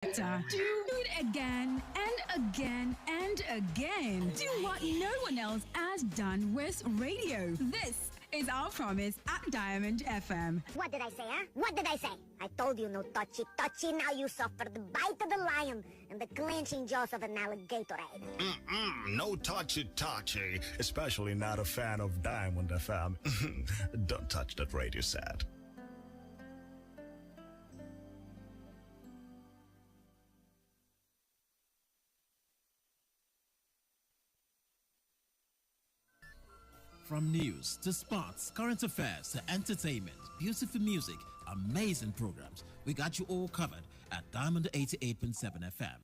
better. Do it again and again and again. Do what no one else has done with radio. This is our promise at Diamond FM. What did I say, huh? What did I say? I told you no touchy touchy. Now you suffer the bite of the lion and the clenching jaws of an alligator. No touchy, especially not a fan of Diamond FM. Don't touch that radio set. From news to sports, current affairs to entertainment, beautiful music, amazing programs, we got you all covered at Diamond 88.7 FM.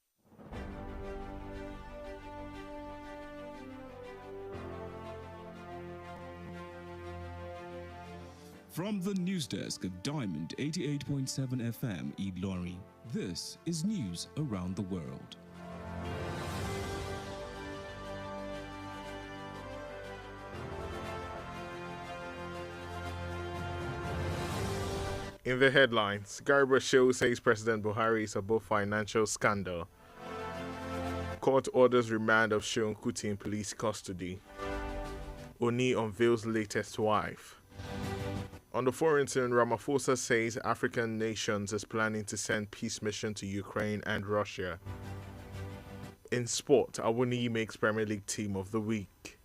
From the news desk of Diamond 88.7 FM Iroyin, this is news around the world. In the headlines, Garba Shehu says President Buhari is above financial scandal. Court orders remand of Shehu Kuti in police custody. Oni unveils latest wife. On the foreign scene, Ramaphosa says African nations is planning to send peace mission to Ukraine and Russia. In sport, Awuni makes Premier League Team of the Week.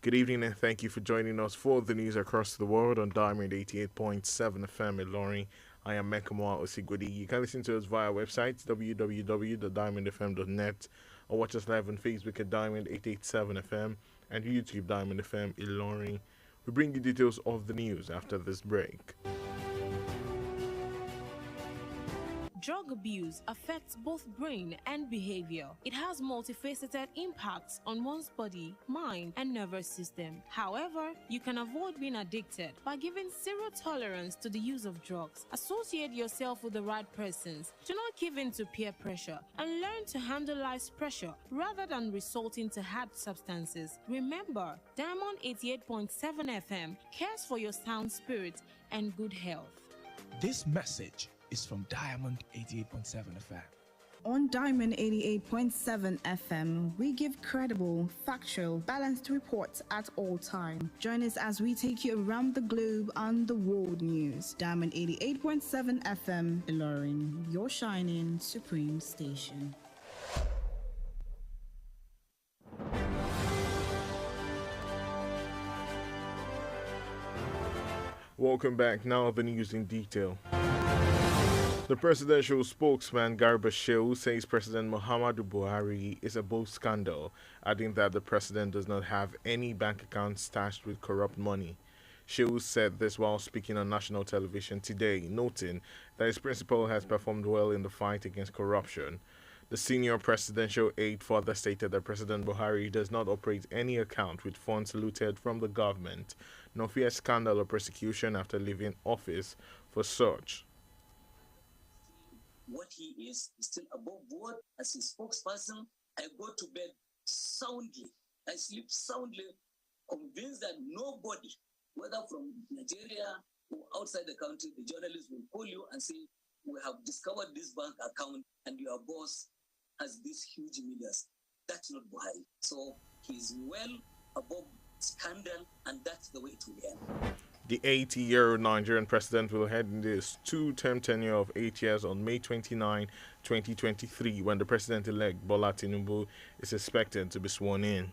Good evening and thank you for joining us for the news across the world on Diamond 88.7 FM Ilorin. I am Mekamua Osigbodi. You can listen to us via website www.diamondfm.net or watch us live on Facebook at Diamond 887 FM and YouTube Diamond FM Ilorin. We bring you details of the news after this break. Drug abuse affects both brain and behavior. It has multifaceted impacts on one's body, mind, and nervous system. However, you can avoid being addicted by giving zero tolerance to the use of drugs. Associate yourself with the right persons. Do not give in to peer pressure and learn to handle life's pressure rather than resorting to hard substances. Remember, Diamond 88.7 FM cares for your sound spirit and good health. This message is from Diamond 88.7 FM. On Diamond 88.7 FM, we give credible, factual, balanced reports at all time. Join us as we take you around the globe on the world news. Diamond 88.7 FM, Ilorin, your shining supreme station. Welcome back. Now the news in detail. The presidential spokesman Garba Shehu says President Muhammadu Buhari is above scandal, adding that the president does not have any bank accounts stashed with corrupt money. Shehu said this while speaking on national television today, noting that his principal has performed well in the fight against corruption. The senior presidential aide further stated that President Buhari does not operate any account with funds looted from the government, nor fear scandal or persecution after leaving office for such. What he is still above board as a spokesperson. I go to bed soundly. I sleep soundly, convinced that nobody, whether from Nigeria or outside the country, the journalists will call you and say, we have discovered this bank account and your boss has these huge millions. That's not Buhari. So he's well above scandal, and that's the way it will end. The 80-year-old Nigerian president will head into his two-term tenure of 8 years on May 29, 2023, when the president-elect Bola Tinubu is expected to be sworn in.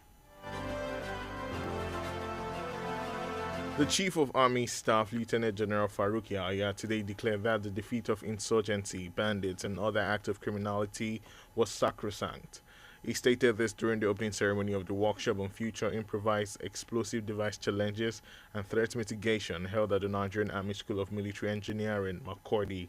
The Chief of Army Staff, Lieutenant General Farouk Yahya, today declared that the defeat of insurgency, bandits, and other acts of criminality was sacrosanct. He stated this during the opening ceremony of the workshop on future improvised explosive device challenges and threat mitigation held at the Nigerian Army School of Military Engineering, Makurdi.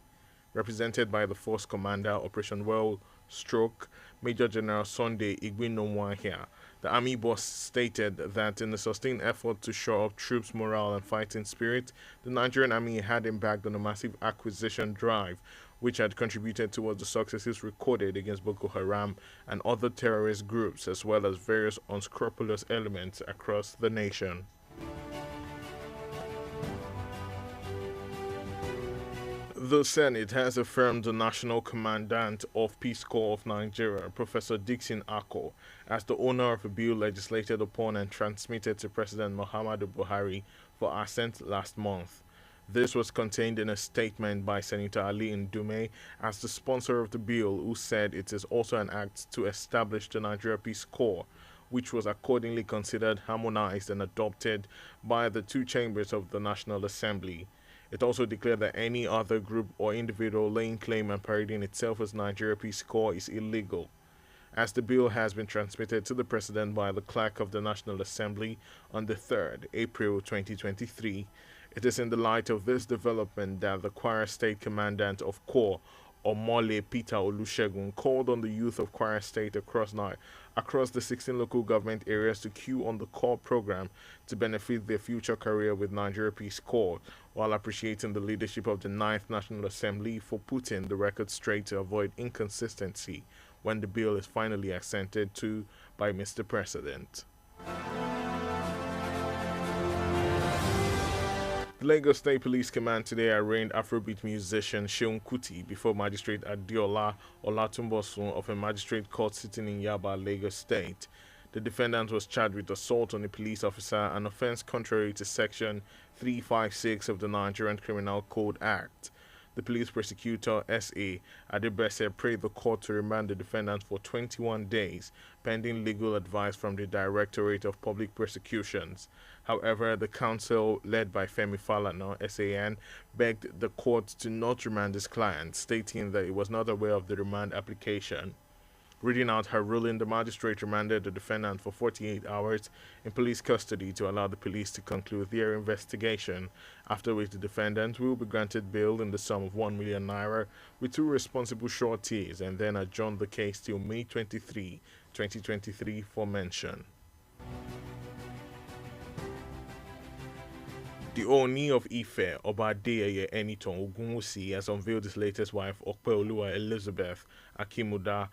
Represented by the Force Commander, Operation Well Stroke, Major General Sunday Igbinomwahia, the Army boss stated that in the sustained effort to shore up troops' morale and fighting spirit, the Nigerian Army had embarked on a massive acquisition drive, which had contributed towards the successes recorded against Boko Haram and other terrorist groups, as well as various unscrupulous elements across the nation. The Senate has affirmed the National Commandant of Peace Corps of Nigeria, Professor Dixon Ako, as the owner of a bill legislated upon and transmitted to President Muhammadu Buhari for assent last month. This was contained in a statement by Senator Ali Ndume as the sponsor of the bill, who said it is also an act to establish the Nigeria Peace Corps, which was accordingly considered harmonized and adopted by the two chambers of the National Assembly. It also declared that any other group or individual laying claim and parading itself as Nigeria Peace Corps is illegal. As the bill has been transmitted to the President by the Clerk of the National Assembly on the 3rd April 2023, it is in the light of this development that the Kwara State Commandant of Corps, Omole Peter Olusegun, called on the youth of Kwara State across the 16 local government areas to queue on the Corps program to benefit their future career with Nigeria Peace Corps, while appreciating the leadership of the 9th National Assembly for putting the record straight to avoid inconsistency when the bill is finally assented to by Mr. President. The Lagos State Police Command today arraigned Afrobeat musician Seun Kuti before Magistrate Adiola Olatunbosun of a magistrate court sitting in Yaba, Lagos State. The defendant was charged with assault on a police officer, an offense contrary to Section 356 of the Nigerian Criminal Code Act. The police prosecutor, S.A. Adebese, prayed the court to remand the defendant for 21 days, pending legal advice from the Directorate of Public Prosecutions. However, the counsel, led by Femi Falana, SAN, begged the court to not remand his client, stating that it was not aware of the remand application. Reading out her ruling, the magistrate remanded the defendant for 48 hours in police custody to allow the police to conclude their investigation, after which the defendant will be granted bail in the sum of 1 million naira with two responsible sureties, and then adjourn the case till May 23, 2023 for mention. The Oni of Ife, Oba Adeyeye Enitan Ogunwusi, has unveiled his latest wife, Opeoluwa Elizabeth Akimuda.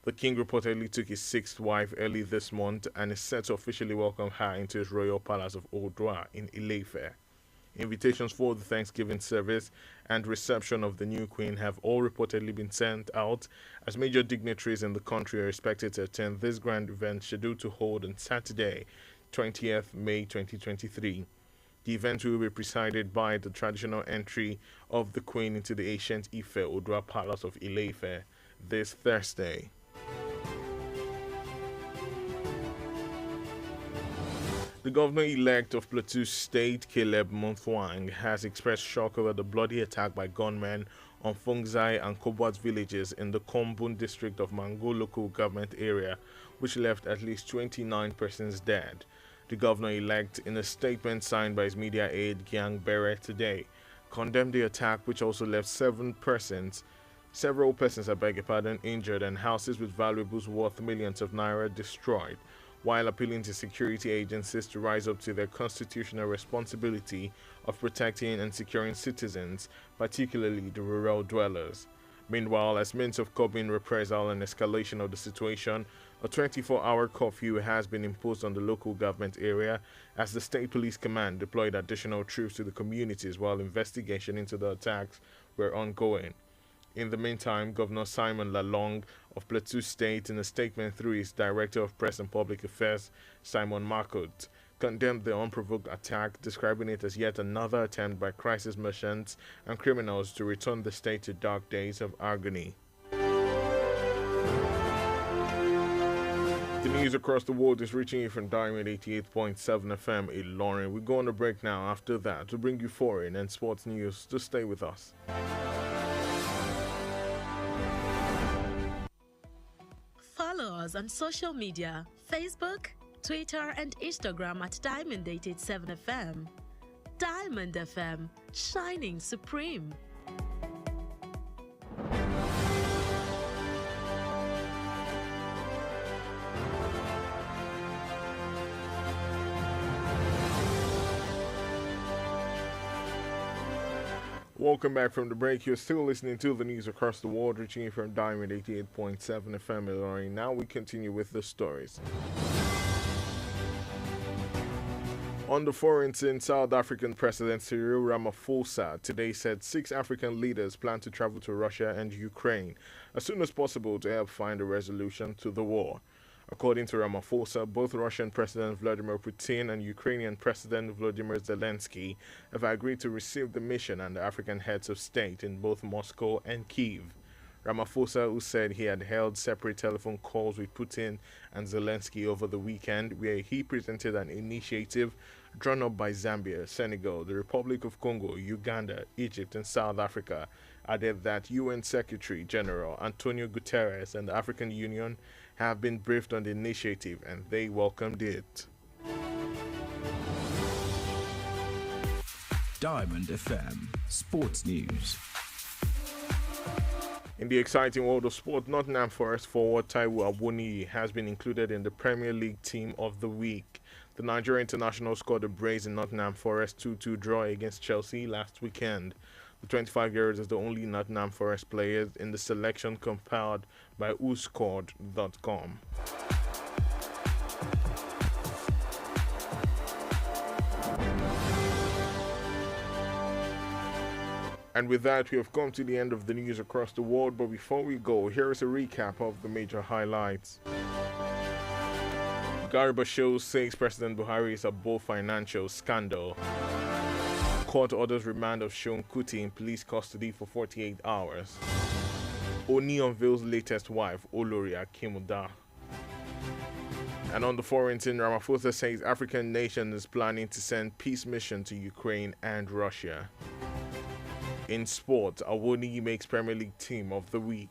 The king reportedly took his sixth wife early this month and is set to officially welcome her into his royal palace of Odua in Ile-Ife. Invitations for the Thanksgiving service and reception of the new queen have all reportedly been sent out, as major dignitaries in the country are expected to attend this grand event scheduled to hold on Saturday, 20th May 2023. The event will be presided by the traditional entry of the queen into the ancient Ife Odua Palace of Ile-Ife this Thursday. The governor-elect of Plateau State, Caleb Monthuang, has expressed shock over the bloody attack by gunmen on Fungzai and Kobwat villages in the Kombun district of Mango local government area, which left at least 29 persons dead. The governor-elect, in a statement signed by his media aide Gyang Bere today, condemned the attack, which also left several persons, injured and houses with valuables worth millions of naira destroyed, while appealing to security agencies to rise up to their constitutional responsibility of protecting and securing citizens, particularly the rural dwellers. Meanwhile, as means of curbing reprisal and escalation of the situation, a 24-hour curfew has been imposed on the local government area as the State Police Command deployed additional troops to the communities while investigation into the attacks were ongoing. In the meantime, Governor Simon Lalong of Plateau State, in a statement through his Director of Press and Public Affairs, Simon Marcotte, condemned the unprovoked attack, describing it as yet another attempt by crisis merchants and criminals to return the state to dark days of agony. The news across the world is reaching you from Diamond 88.7 FM in Ilorin. We go on a break now. After that, to bring you foreign and sports news. Just stay with us. Follow us on social media, Facebook, Twitter and Instagram at Diamond 87 FM. Diamond FM, shining supreme. Welcome back from the break. You're still listening to the news across the world, reaching you from Diamond 88.7 FM Ilorin. Now we continue with the stories. On the foreign scene, South African President Cyril Ramaphosa today said 6 African leaders plan to travel to Russia and Ukraine as soon as possible to help find a resolution to the war. According to Ramaphosa, both Russian President Vladimir Putin and Ukrainian President Volodymyr Zelensky have agreed to receive the mission and the African heads of state in both Moscow and Kyiv. Ramaphosa, who said he had held separate telephone calls with Putin and Zelensky over the weekend, where he presented an initiative drawn up by Zambia, Senegal, the Republic of Congo, Uganda, Egypt, and South Africa, added that UN Secretary General Antonio Guterres and the African Union have been briefed on the initiative and they welcomed it. Diamond FM Sports News. In the exciting world of sport, Nottingham Forest forward Taiwo Awoniyi has been included in the Premier League Team of the Week. The Nigerian international scored a brace in Nottingham Forest 2-2 draw against Chelsea last weekend. The 25-year-old is the only Nottingham Forest player in the selection compiled by WhoScored.com. And with that, we have come to the end of the news across the world. But before we go, here is a recap of the major highlights. Garba shows says President Buhari is above financial scandal. Court orders remand of Seun Kuti in police custody for 48 hours. Oni unveils latest wife, Olori Akimuda. And on the foreign scene, Ramaphosa says African nation is planning to send peace mission to Ukraine and Russia. In sport, Awoniyi makes Premier League Team of the Week.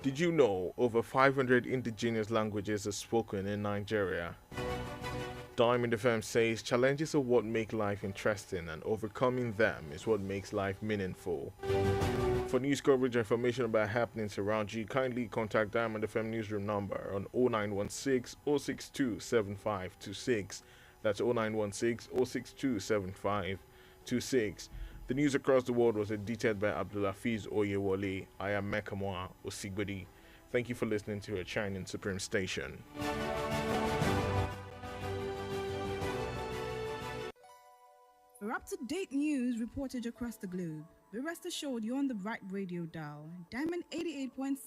Did you know over 500 indigenous languages are spoken in Nigeria? Diamond FM says challenges are what make life interesting and overcoming them is what makes life meaningful. For news coverage and information about happenings around you, kindly contact Diamond FM newsroom number on 0916 062 7526. That's 0916 062 7526. The news across the world was edited by Abdulafiz Oyewole. I am Mekamua Osigbodi. Thank you for listening to a Shining Supreme station. For up-to-date news reported across the globe, be rest assured you're on the right radio dial. Diamond 88.7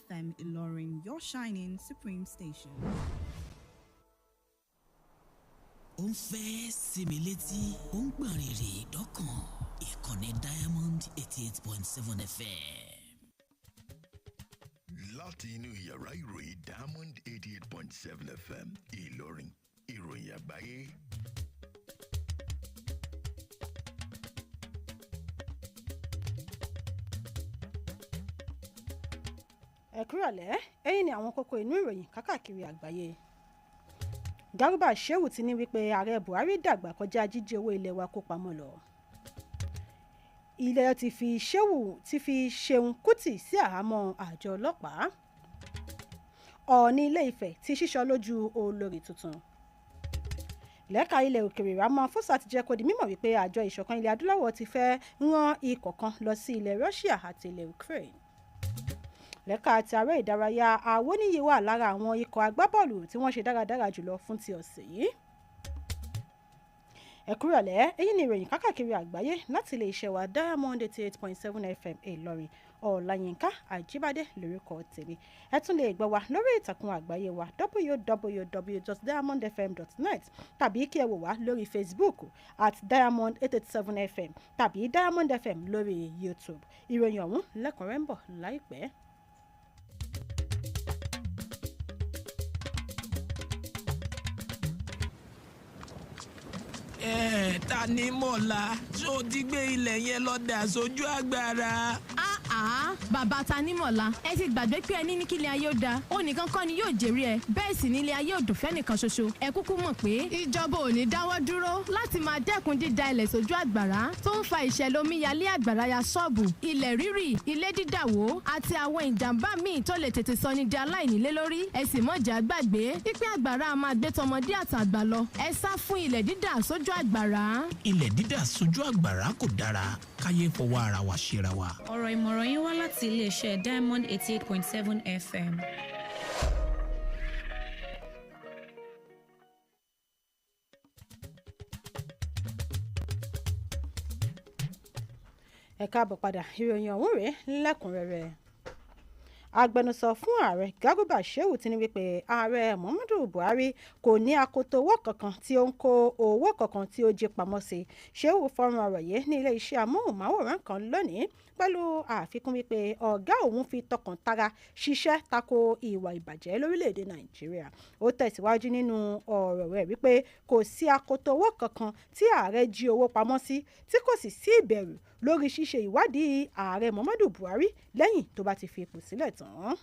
FM Ilorin, your Shining Supreme station. Ó ń fẹ́ sinmi létí, ó ń gbọ̀n rìrì dọ́kàn. Ìkànnì Diamond 88.7 FM. Láti inú yàrá ìròyìn Diamond 88.7 FM Ìlọrin, ìròyìn àgbáyé. Ẹ kúrọ̀lẹ́, ẹ̀yin ni àwọn kókó inú ìròyìn káàkiri àgbáyé. Garba Shehu ti ní wípé ààrẹ Buhari dàgbà kọjá jíjí owó ilé wa kó pamọ́ lọ. Ilé ti fi Seun Kuti sí àhámọ́ àjọ ọlọ́pàá. Ọọ̀ni Ilé Ifẹ̀ ti ṣíṣọ lójú olórí tuntun. Lẹ́ka ilẹ̀ òkèèrè Ramaphosa ti jẹ́ kó di mímọ̀ wípé àjọ ìṣọ̀kan ilẹ̀ adúláwọ̀ ti fẹ́ rán ikọ̀ kan lọ sí ilẹ̀ Russia àti ilẹ̀ Ukraine. Lẹ́ka àti ààrẹ ìdárayá Awoniyi wà lára àwọn ikọ̀ agbábọ́ọ̀lù tí wọ́n ṣe dáradára jùlọ fún ti ọ̀sẹ̀ yìí. Ẹ kúrọ̀lẹ́, èyí ni ìròyìn káàkiri àgbáyé láti ilé iṣẹ́ wa Diamond 88.7 FM Ìlọrin. Olayinka Ajibade lórúkọ tèmi. Ẹ tún lè gbọ́ wa lórí ìtàkùn àgbáyé wa www.diamondfm.net tàbí kí ẹ wò wá lórí Facebook @Diamond 887 FM tàbí Diamond FM lórí YouTube. Ìròyìn ọ̀hún lẹ́kùnrẹ́rẹ́ ń bọ̀ láìpẹ́. Ta ni mọ̀lá tó ti gbé ilẹ̀ yẹn lọ́dà sójú agbára. Bàbá Tanímọ̀lá, ẹ ti gbàgbé pé ẹni ní kílẹ̀ ayé ó da, ó nìkan kọ́ ni yóò jèrè ẹ, bẹ́ẹ̀ sì nílé ayé òdùn fẹ́nìkan ṣoṣo. Ẹ kúkú mọ̀ pé ìjọba ò ní dáwọ́ dúró láti máa dẹ́kun dídá ilẹ̀ sójú àgbàrá tó ń fa ìṣẹ̀lẹ̀ omíyalé àgbàrá ya ṣọ́ọ̀bù, ilẹ̀ rírì, ilé dídàwó àti àwọn ìjàmbá míì tó lè tètè sọ ní di aláìnílé lórí. Ẹ sì mọ̀jà gbàgbé pípẹ́ àgbàrá máa gbé tọmọdé àtàgbà lọ. Ẹ sá fún ilẹ̀ dídà sójú àgbàrá. Ilẹ̀ dídà sójú àgbàrá kò dára, káyé fọwọ́ ara wa ṣera wa. Ọ̀rọ̀ ìmọ̀ràn yín wá láti iléeṣẹ́ Diamond 88.7 FM. ẹ káàbọ̀ padà ìròyìn ọ̀hún rèé lẹ́kùnrẹ́rẹ́. Agbẹnusọ fún ààrẹ Garba Shehu ti ní wípé ààrẹ Muhammadu Buhari kò ní akoto owó kankan tí ó ń kó owó kankan tí ó jí pamọ́ sí. Shehu fọ́nrán ọ̀rọ̀ yìí ní ilé-iṣẹ́ amóhùnmáwòrán kan lónìí pẹ̀lú àfikún wípé ọ̀gá òun fi tọkàntara ṣiṣẹ́ tako ìwà ìbàjẹ́ lórílẹ̀‐èdè Nàìjíríà. Ó tẹ̀síwájú nínú ọ̀rọ̀ rẹ̀ wípé kò sí akoto owó kankan tí ààrẹ jí owó pamọ́ sí tí kò sì sí ìbẹ̀rù lórí ṣíṣe ìwádìí ààrẹ Muhammadu Buhari lẹ́yìn tó bá ti fi ipò sílẹ̀ tán.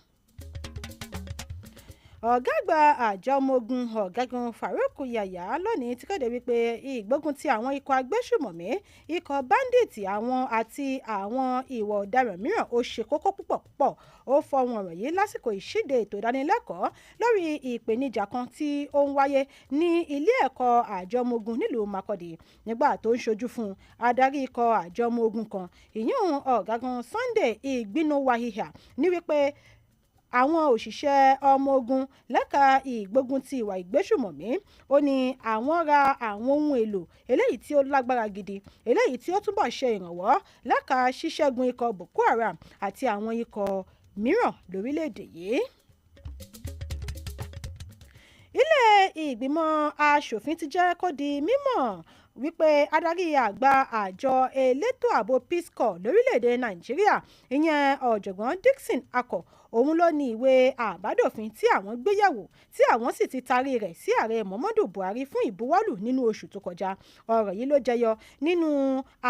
Ọ̀gá àgbà àjọ ọmọ ogun ọ̀gágun Farouk Yahya lónìí ti kéde wípé ìgbógun ti àwọn ikọ̀ agbésùmọ̀mí, ikọ̀ báńdíìtì àwọn àti àwọn ìwà ọ̀daràn mìíràn ó ṣe kókó púpọ̀. Ó fọhùn ọ̀rọ̀ yìí lásìkò ìṣíde ètò ìdánilẹ́kọ̀ọ́ lórí ìpèníjà kan tí ó ń wáyé ní ilé ẹ̀kọ́ àjọ ọmọ ogun nílùú Makurdi nígbà tó ń ṣojú fún adarí ikọ̀ àjọ ọmọ ogun kan ìyún ọ̀gágun Sunday Igbinuwahiha ní wípé àwọn òṣìṣẹ́ ọmọ ogun lẹ́ka ìgbógun ti ìwà ìgbésùmọ̀mí ó ní àwọn ra àwọn ohun èlò eléyìí tí ó lágbára gidi eléyìí tí ó túbọ̀ ṣe ìrànwọ́ lẹ́ka ṣíṣẹ́gun ikọ̀ Boko Haram àti àwọn ikọ̀ mìíràn lórílẹ̀‐èdè yìí. Ilé ìgbìmọ̀ aṣòfin ti jẹ́ kó di mímọ̀ wípé adarí àgbà àjọ elétò ààbò Peace Corps lórílẹ̀‐èdè Nàìjíríà ìyẹn ọ̀jọ̀gbọ́n Dixon Akọ òun ló ní ìwé àbádòfin tí àwọn gbéyẹ̀wò tí àwọn sì ti tarí rẹ̀ sí ààrẹ Muhammadu Buhari fún ìbuwọ́lù nínú oṣù tó kọjá. Ọ̀rọ̀ yìí ló jẹyọ nínú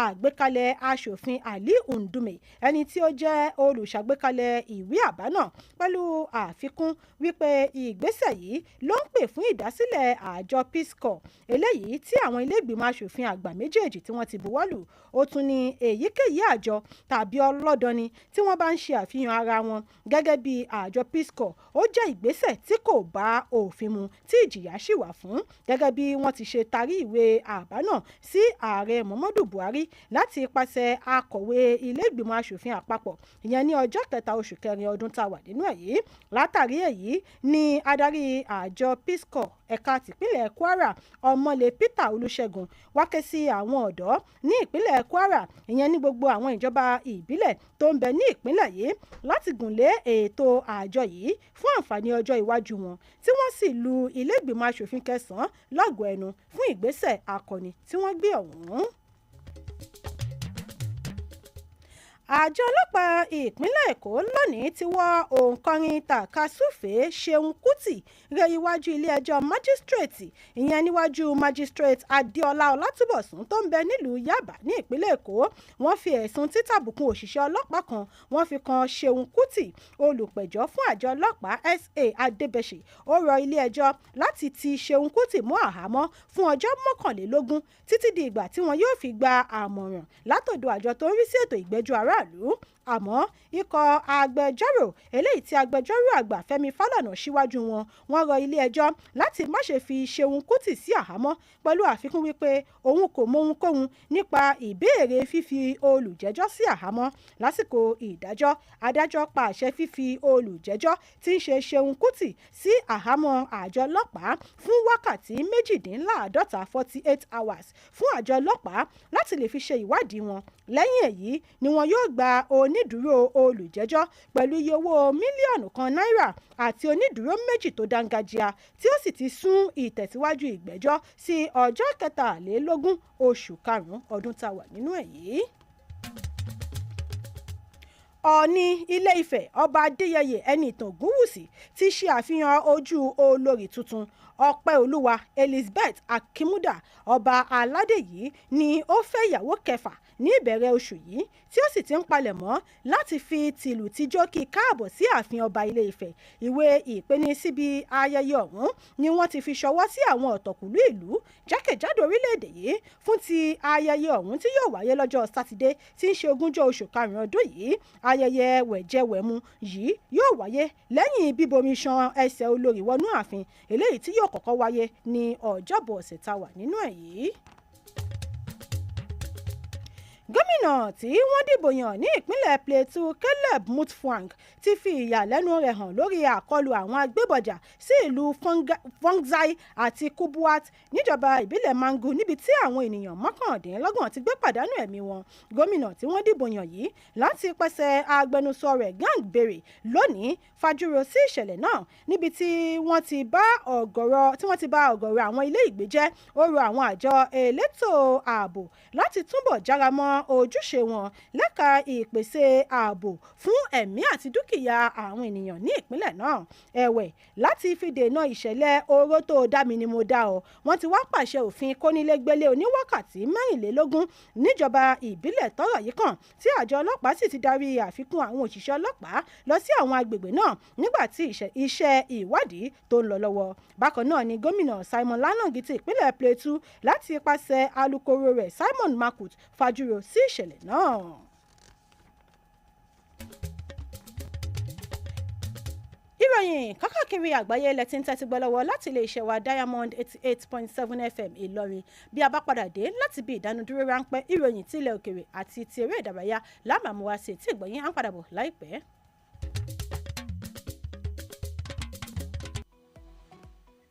àgbékalẹ̀ aṣòfin Ali Ndume ẹni tí ó jẹ́ olùṣàgbékalẹ̀ ìwé àbá náà pẹ̀lú àfikún wípé ìgbésẹ̀ yìí ló ń pè fún ìdásílẹ̀ àjọ Peace Corps eléyìí tí àwọn ilé ìgbìmọ̀ aṣòfin àgbà méjèèjì tí wọ́n ti buwọ́lù. Ó tún ní èyíkéyìí àjọ tàbí ọlọ́dọni tí wọ́n bá ń ṣe àfihàn ara wọn gẹ́gẹ́ bí àjọ Peace Corps ó jẹ́ ìgbésẹ̀ tí kò bá òfin mu tí ìjìyà sì wà fún gẹ́gẹ́ bí wọ́n ti ṣe tarí ìwé àbá náà sí ààrẹ Muhammadu Buhari láti ipasẹ̀ akọ̀wé ilé ìgbìmọ̀ aṣòfin àpapọ̀ ìyẹn ní ọjọ́ 3 oṣù kẹrin ọdún tá a wà nínú èyí. Látàrí èyí ni adarí àjọ Peace Corps ẹ̀ka tìpínlẹ̀ Kwara Ọmọlé Peter Olúṣẹ́gun wá ké sí àwọn ọ̀dọ́ ní ìpínlẹ̀ Kwara ìyẹn ní gbogbo àwọn ìjọba ìbílẹ̀ tó ń bẹ ní ìpínlẹ̀ yìí láti gùnlé ètò àjọ yìí fún àǹfààní ọjọ́ iwájú wọn tí wọ́n sì lu ilé ìgbìmọ̀ aṣòfin kẹsàn-án lọ́gọ̀ọ́ ẹnu fún ìgbésẹ̀ akọni tí wọ́n gbé ọ̀hún. Àjọ ọlọ́pàá ìpínlẹ̀ Èkó lónìí ti wọ́ òǹkọrin tàkasúfèé Ṣeun Kútì rẹ iwájú ilé-ẹjọ́ májísírèètì ìyẹn níwájú májísírèètì Adéọlá Ọlátúbọ̀sún tó ń bẹ nílùú Yábà ní ìpínlẹ̀ Èkó. Wọ́n fi ẹ̀sùn títàbùkù òṣìṣẹ́ ọlọ́pàá kan wọ́n fi kan Ṣeun Kútì. Olùpẹ̀jọ́ fún àjọ ọlọ́pàá SA Adébẹ̀ṣe ó rọ ilé-ẹjọ́ láti ti Ṣeun Kútì mọ́ àhámọ́ fún ọjọ́ 21 títí di ìgbà tí wọn yóò fi gba àmọ̀ràn látọ̀dọ̀ àjọ tó ń rí sí ètò ìgbẹ́jọ́ aráàlú. Àmọ́ ikọ̀ agbẹjọ́rò eléyìí tí agbẹjọ́rò àgbà Fẹ́mi Fálànà síwájú wọ́n rọ ilé-ẹjọ́ láti má ṣe fi Ṣeun Kútì sí àhámọ́ pẹ̀lú àfikún wípé òun kò mọ ohunkóhun nípa ìbéèrè fífi olùjẹ́jọ́ sí àhámọ́. Lásìkò ìdájọ́ adájọ́ pa àṣẹ fífi olùjẹ́jọ́ tí ń ṣe Ṣeun Kútì sí àhámọ́ àjọ ọlọ́pàá fún wákàtí 48 48 hours fún àjọ ọlọ́pàá láti lè fi ṣe ìwádìí wọn. Lẹ́yìn èyí ni wọn yóò gba onídùúró olùjẹ́jọ́ pẹ̀lú iye owó mílíọ̀nù kan náírà àti onídùúró méjì tó dáńgájíá tí ó sì ti sún ìtẹ̀síwájú ìgbẹ́jọ́ sí ọjọ́ 23 oṣù karùn-ún ọdún tá a wà nínú èyí. Ọọ̀ni Ilé-Ifẹ̀ ọba Adéyẹyè Ẹnìtàn Ògúnwùsì ti ṣe àfihàn ojú olórí tuntun Ọpẹ́olúwa Elizabeth Akínmúdà. Ọba aládé yìí ni ó fẹ́ ìyàwó kẹfà ní ìbẹ̀rẹ̀ oṣù yìí tí ó sì ti ń palẹ̀mọ́ láti fi tìlù tíjó kí káàbọ̀ sí ààfin ọba Ilé-Ifẹ̀. Ìwé ìpeni síbi ayẹyẹ ọ̀hún ni wọ́n ti fi ṣọwọ́ sí àwọn ọ̀tọ̀kùlú ìlú jákèjádò orílẹ̀-èdè yìí fún ti ayẹyẹ ọ̀hún tí yóò wáyé lọ́jọ́ sátidé tí ń ṣe 20 oṣù karùn-ún ọdún yìí. Ayẹyẹ wẹ̀jẹwẹ̀mu yìí yóò wáyé lẹ́yìn bíbomi ṣan ẹsẹ̀ olórí wọnú ààfin eléyìí tí yóò kọ́kọ́ wáyé ní ọjọ́bọ̀ ọ̀sẹ̀ tá a wà nínú èyí. gómìnà tí wọ́n dìbò yàn ní ìpínlẹ̀ Plateau Caleb Mutfwang ti fi ìyàlẹ́nu rẹ̀ hàn lórí àkọlù àwọn agbébọ̀jà sí ìlú Fongzai àti Kubuat níjọba ìbílẹ̀ Mangu níbi tí àwọn ènìyàn mọ́kàndínlọ́gbọ̀n ti gbé pàdánù ẹ̀mí wọn. Gómìnà tí wọ́n dìbò yàn yìí láti pàṣẹ agbẹnusọ rẹ̀ Gang Berry lónìí fajúro sí ìṣẹ̀lẹ̀ náà níbi tí wọ́n ti bá ọ̀gọ̀rọ̀ àwọn ilé ìgbé jẹ́. Ó rọ àwọn àjọ elétò ààbò láti túbọ̀ jára mọ́ ojúṣe wọn lẹ́ka ìpèsè ààbò fún ẹ̀mí àti dúkìá àwọn ènìyàn ní ìpínlẹ̀ náà. Ẹ̀wẹ̀, láti fi dènà ìṣẹ̀lẹ̀ oró tó dá mi ni mo dá ọ, wọ́n ti wá pàṣẹ òfin kónílégbélé oníwákàtí 24 níjọba ìbílẹ̀ tọ́rọ̀ yìí kàn, tí àjọ ọlọ́pàá sì ti darí àfikún àwọn òṣìṣẹ́ ọlọ́pàá lọ sí àwọn agbègbè náà nígbà tí iṣẹ́ ìwádìí tó ń lọ lọ́wọ́. Bákan náà ni gómìnà Simon Lalong ti ìpínlẹ̀ Plateau láti ipasẹ̀ alukoro rẹ̀ Simon Makut fajúro sí ìṣẹ̀lẹ̀ náà. Ìròyìn kákàkiri àgbáyé ilẹ̀ tí ń tẹ́tí gbọ́ lọ́wọ́ láti ilé iṣẹ́ wa Diamond 88.7 FM Ìlọrin. Bí a bá padà dé láti bí ìdánudúró ráńpẹ́, ìròyìn tí ilẹ̀ òkèrè àti ti eré ìdárayá lámàmúwa sí tí ìgbọ̀nyìn á ń padà bọ̀ láìpẹ́.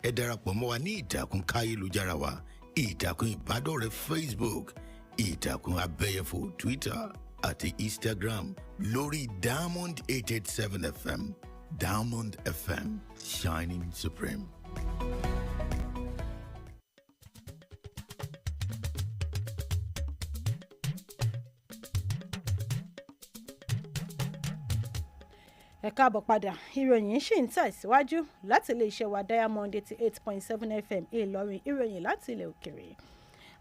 Ẹ darapọ̀ mọ́ wa ní ìtàkùn káyélujára wa, ìtàkùn ìbádọ́rẹ̀ẹ́ Facebook, ìtàkùn abẹ́yẹfò Twitter àti Instagram lórí Diamond 887 FM. Diamond FM, shining supreme. Ẹ káàbọ̀ padà, ìròyìn ṣì ń tẹ̀síwájú láti ilé iṣẹ́ wa Diamond 88.7 FM Ìlọrin. Ìròyìn láti ilẹ̀ òkèrè.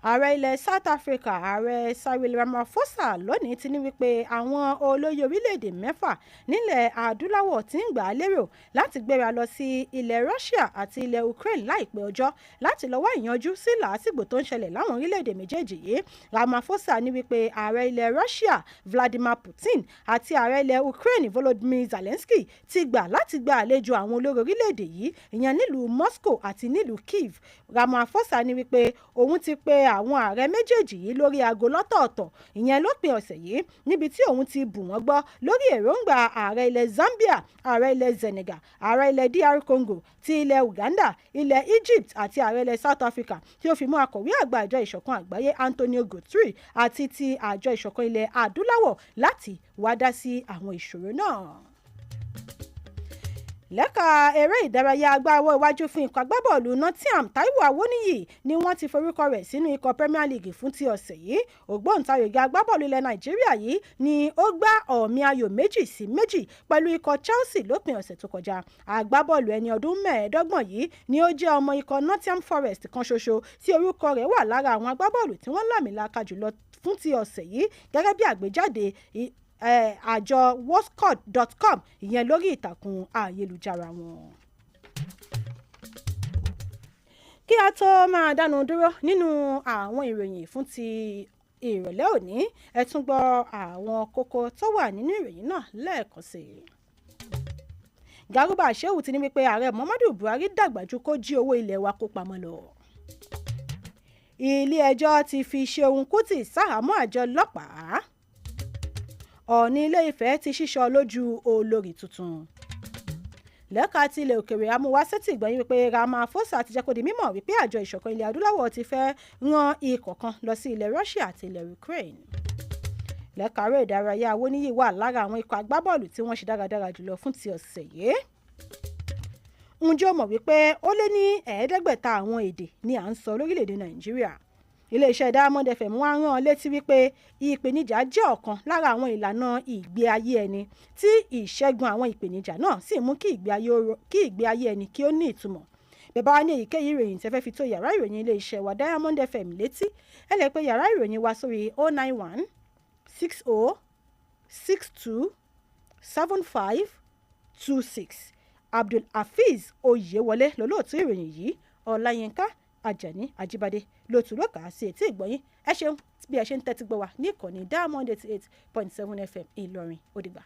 Ààrẹ ilẹ̀ South Africa ààrẹ Cyril Ramaphosa lónìí ti ní wípé àwọn olóyè orílẹ̀-èdè 6 nílẹ̀ adúláwọ̀ ti ń gbà á lérò láti gbéra lọ sí ilẹ̀ Russia àti ilẹ̀ Ukraine láìpẹ́ ọjọ́ láti lọ wá ìyanjú sí làásìgbò tó ń ṣẹlẹ̀ láwọn orílẹ̀-èdè méjèèjì yìí. Ramaphosa ní wípé ààrẹ ilẹ̀ Russia Vladimir Putin àti ààrẹ ilẹ̀ Ukraine Volodymyr Zelensky ti gbà láti gba àlejò àwọn olórí orílẹ̀-èdè yìí ìyẹn nílùú Moscow àti nílùú Kyiv. Ramaphosa ní wípé òun ti pe àwọn ààrẹ méjèèjì yìí lórí aago lọ́tọ̀ọ̀tọ̀ ìyẹn lópin ọ̀sẹ̀ yìí níbi tí òun ti bù wọ́n gbọ́ lórí èròǹgbà ààrẹ ilẹ̀ Zambia, ààrẹ ilẹ̀ Senegal, ààrẹ ilẹ̀ DR Congo, ti ilẹ̀ Uganda, ilẹ̀ Egypt àti ààrẹ ilẹ̀ South Africa tí ó fi mú akọ̀wé àgbà àjọ ìṣọ̀kan àgbáyé Antonio Guterres àti ti àjọ ìṣọ̀kan ilẹ̀ adúláwọ̀ láti wá dá sí àwọn ìṣòro náà. Lẹ́ka eré ìdárayá agbáwọ̀ iwájú fún ikọ̀ agbábọ́ọ̀lù Nottingham Taiwo Awoniyi ni wọ́n ti forúkọ rẹ̀ sínú ikọ̀ Premier League fún ti ọ̀sẹ̀ yìí. Ògbóǹtarìgì agbábọ́ọ̀lù ilẹ̀ Nàìjíríà yìí ni ó gbá ọ̀mì ayò 2-2 pẹ̀lú ikọ̀ Chelsea lópin ọ̀sẹ̀ tó kọjá. Agbábọ́ọ̀lù ẹni ọdún 25 yìí ni ó jẹ́ ọmọ ikọ̀ Nottingham Forest kan ṣoṣo tí orúkọ rẹ̀ wà lára àwọn agbábọ́ọ̀lù tí wọ́n làmìlaka jùlọ fún ti ọ̀sẹ̀ yìí gẹ́gẹ́ bí àgbéjáde àjọ woscott.com ìyẹn lórí ìtàkùn ayélujára wọn. Kí a tó máa dánu dúró nínú àwọn ìròyìn fún ti ìrọ̀lẹ́ òní, ẹ tún gbọ́ àwọn kókó tó wà nínú ìròyìn náà lẹ́ẹ̀kan sí i. Garuba Shehu ti ní wípé ààrẹ Muhammadu Buhari dàgbà ju kó jí owó ilẹ̀ wa kó pamọ́ lọ. Ilé ẹjọ́ ti fi Ṣeun Kútì sáhàámọ́ àjọ ọlọ́pàá. Ọ̀ọ̀ni Ilé-Ifẹ̀ ti ṣíṣọ lójú olórí tuntun. Lẹ́ka ti ilẹ̀ òkèrè amúwásẹ́tì ìgbọ̀nyìn wípé Ramaphosa ti jẹ́ kó di mímọ̀ wípé àjọ ìṣọ̀kan ilẹ̀ adúláwọ̀ ti fẹ́ ran ikọ̀ kan lọ sí ilẹ̀ Russia àti ilẹ̀ Ukraine. Lẹ́ka eré ìdárayá Awoniyi wà lára àwọn ikọ̀ agbábọ́ọ̀lù tí wọ́n ṣe dáradára jùlọ fún ti ọ̀sẹ̀ yìí. Ǹjẹ́ o mọ̀ wípé ó lé ní 500 àwọn èdè ni à ń sọ lórílẹ̀‐èdè Nàìjíríà? Ilé-iṣẹ́ Diamond FM wá rán ọ létí wípé ìpèníjà jẹ́ ọ̀kan lára àwọn ìlànà ìgbé ayé ẹni tí ìṣẹ́gun àwọn ìpèníjà náà sì mú kí ìgbé ayé ẹni kí ó ní ìtumọ̀. Bẹ̀bá wa ní èyíkéyìí ìròyìn tẹ́ fẹ́ fi tó yàrá ìròyìn ilé-iṣẹ́ wa Diamond FM létí, ẹ lè pe yàrá ìròyìn wa sórí 091 60 62 75 26. Abdul Hafiz Oyewole lolóòtú ìròyìn yìí. Olayinka Ajani Ajibade ló tún lọ́kà sí etí ìgbọ̀nyín. Ẹ ṣeun bí ẹ ṣe ń tẹ́tí gbọ́ wa ní ìkànnì Diamond 88.7 FM Ìlọrin. Ó dìgbà.